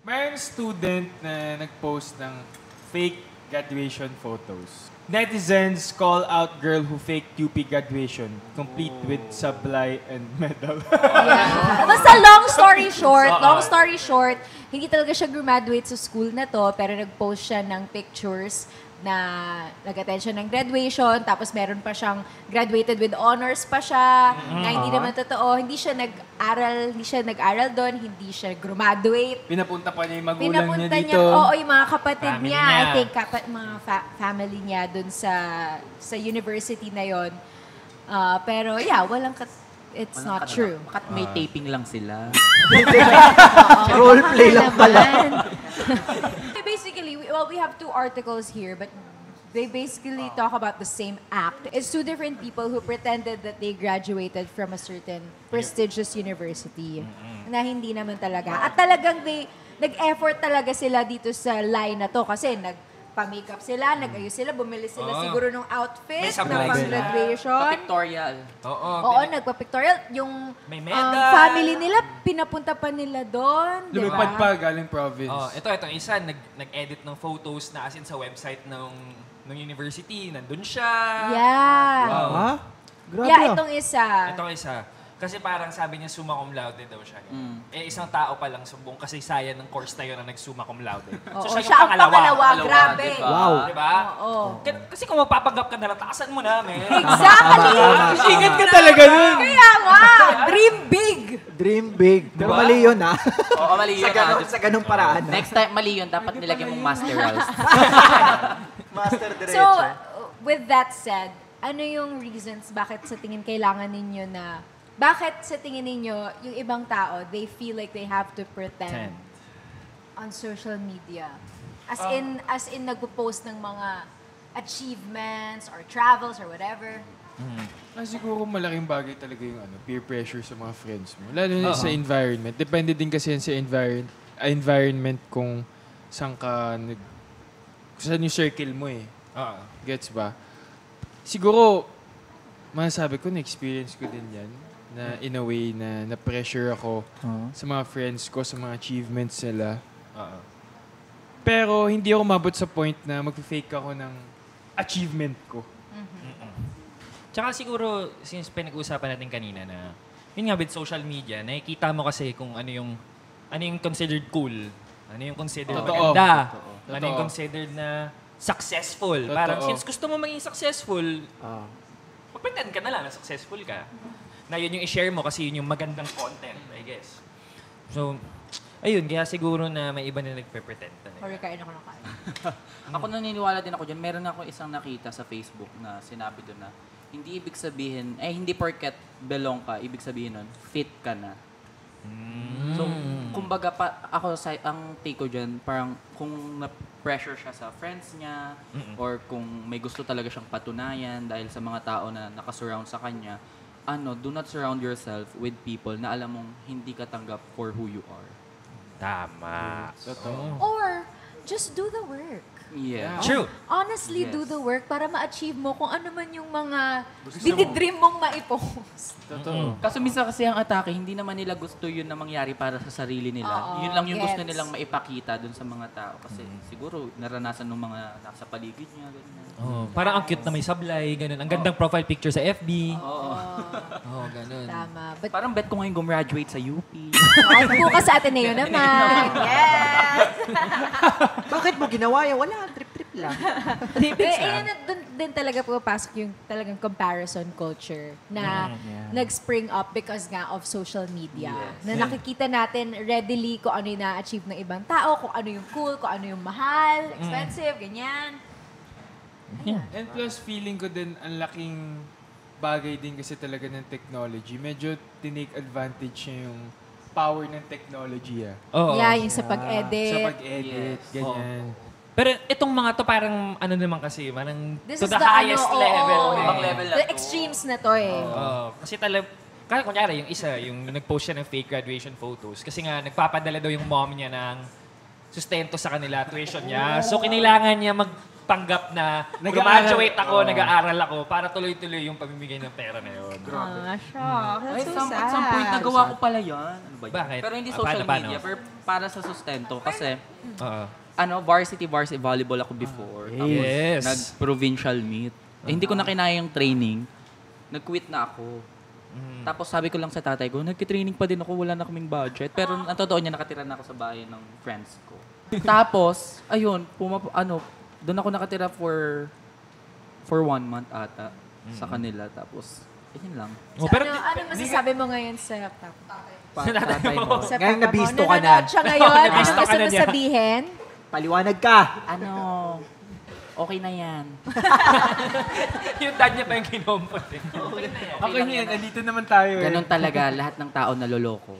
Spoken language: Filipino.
Mayroong student na nag-post ng fake graduation photos. Netizens call out girl who faked UP graduation, complete with sablay and medal. Basta long story short, hindi talaga siya graduate sa school na to, pero nag-post siya ng pictures na nag-attend siya ng graduation, tapos meron pa siyang graduated with honors pa siya, na hindi naman totoo, hindi siya nag-aral doon, hindi siya graduate. Pinapunta pa niya yung magulang niya dito. Oo, yung mga kapatid Family niya. niya. I think mga family niya doon sa university na yon. Pero yeah, it's not true. Bakit may taping lang sila? Role play lang pala. Basically, we have two articles here, but they basically talk about the same act. It's two different people who pretended that they graduated from a certain prestigious university na hindi naman talaga. At talagang nag-effort talaga sila dito sa line na to kasi nagpa-makeup sila, nag-ayos sila, bumili sila siguro ng outfit na pang-graduation. Pictorial. Oo, nagpa-pictorial. Yung May medal. family nila, pinapunta pa nila doon. Lumipad pa galing province. Itong isa, nag-edit ng photos na as in sa website ng university. Nandun siya. Yeah. Wow. Ha? Grabe Yeah, itong isa. Itong isa. Kasi parang sabi niya summa cum laude daw siya. Isang tao pa lang sumbong kasi sayang ng course na yun na nag-summa cum laude. Oo, siya ang pangalawa. Grabe. Diba? Wow. Diba? Oo. Kasi kung magpapanggap ka na lang, taasan mo na, men. Exactly! Ingat ka talaga nun! Kaya nga! Dream big! Dream big. Pero mali yun, ha? Oo, mali yun. Sa ganung paraan. ha? Next time, mali yun. Dapat nilagyan mong masterals. Master diretso. So, with that said, ano yung reasons bakit sa tingin kailangan ninyo na bakit sa tingin ninyo, yung ibang tao, they feel like they have to pretend on social media? As in nagpo-post ng mga achievements or travels or whatever? Siguro malaking bagay talaga yung peer pressure sa mga friends mo. Lalo na sa environment. Depende din kasi yan sa environment kung saan ka kung saan yung circle mo eh. Gets ba? Siguro, masasabi ko, na-experience ko din yan. Na in a way na pressure ako sa mga friends ko, sa mga achievements nila. Pero hindi ako mabot sa point na mag-fake ako ng achievement ko. Tsaka siguro, since pinag-uusapan natin kanina na, yun nga with social media, nakikita mo kasi kung ano yung considered cool, ano yung considered maganda, ano yung considered na successful. Parang since gusto mo maging successful, mag-pretend ka na lang na successful ka. Na yun yung i-share mo kasi yun yung magandang content, I guess. So, ayun, kaya siguro na may iba na nagpe-pretend talaga. Or kain ako ng kain. Ako naniniwala din ako dyan. Meron ako isang nakita sa Facebook na sinabi doon na hindi ibig sabihin, hindi porket belong ka, ibig sabihin nun, fit ka na. So, kumbaga ang take ko dyan, parang kung na-pressure siya sa friends niya, or kung may gusto talaga siyang patunayan dahil sa mga tao na nakasurround sa kanya, do not surround yourself with people na alam mong hindi ka tanggap for who you are. Tama. Or, just do the work. Yeah. True. Honestly, Yes. do the work para ma-achieve mo kung ano man yung mga dinidream mong maipost. Kaso minsan kasi ang atake, hindi naman nila gusto yun na mangyari para sa sarili nila. Oo, Yun lang yung gusto gets. nilang maipakita dun sa mga tao. Kasi siguro naranasan ng mga nasa paligid niya. Ganyan. Parang ang cute na may sablay, ganun. Ang gandang profile picture sa FB. Ganun. Tama. But Parang bet ko ngayon gumraduate sa UP. bukas sa Ateneo naman. Yes! Bakit mo ginawa yan? Wala, trip-trip lang. Doon din talaga pumapasok yung talagang comparison culture na nag-spring up because nga of social media. Na nakikita natin readily kung ano yung na-achieve ng ibang tao, kung ano yung cool, kung ano yung mahal, expensive, ganyan. And plus, feeling ko din ang laking bagay din kasi talaga ng technology. Medyo tinake advantage niya yung power ng technology. Yeah, yung sa pag-edit. Sa pag-edit, ganyan. Pero itong mga to parang ano naman kasi, parang This to is the highest ano, level. oo. Ibang level na The to. extremes na to eh. Kasi kaya kunyari, yung isa, yung nag-post siya ng fake graduation photos. Kasi nga, nagpapadala daw yung mom niya ng sustento sa kanila, tuition niya. So, kinailangan niya panggap na Nag-aaral. graduate ako, nag-aaral ako, para tuloy-tuloy yung pamimigay ng pera na yun. Shock. Ay, That's so sad. at some point, nagawa ko pala yan. Ano ba yun? Bakit? Pero hindi Ah, social paano? media, pero para sa sustento. Kasi, Oo. varsity volleyball ako before. Tapos, Yes. nag-provincial meet. Eh, hindi ko na kinaya yung training. Nag-quit na ako. Tapos sabi ko lang sa tatay ko, nagki-training pa din ako, wala na kaming budget. Pero ang totoo niya, nakatira na ako sa bahay ng friends ko. Tapos, ayun, doon ako nakatira for 1 month ata sa kanila. Tapos, ayun lang. Oh, So, pero ano masasabi mo ngayon sa Tatay mo. sa Ngayon papa nabisto mo? ka na. Nanonood siya ngayon. Ano Nabisto ka gusto na mo niya. sabihin? Paliwanag ka. Okay na yan. yung dad niya pa yung kinompot eh. Okay na yan, andito naman tayo eh. Ganon talaga, lahat ng tao naloloko.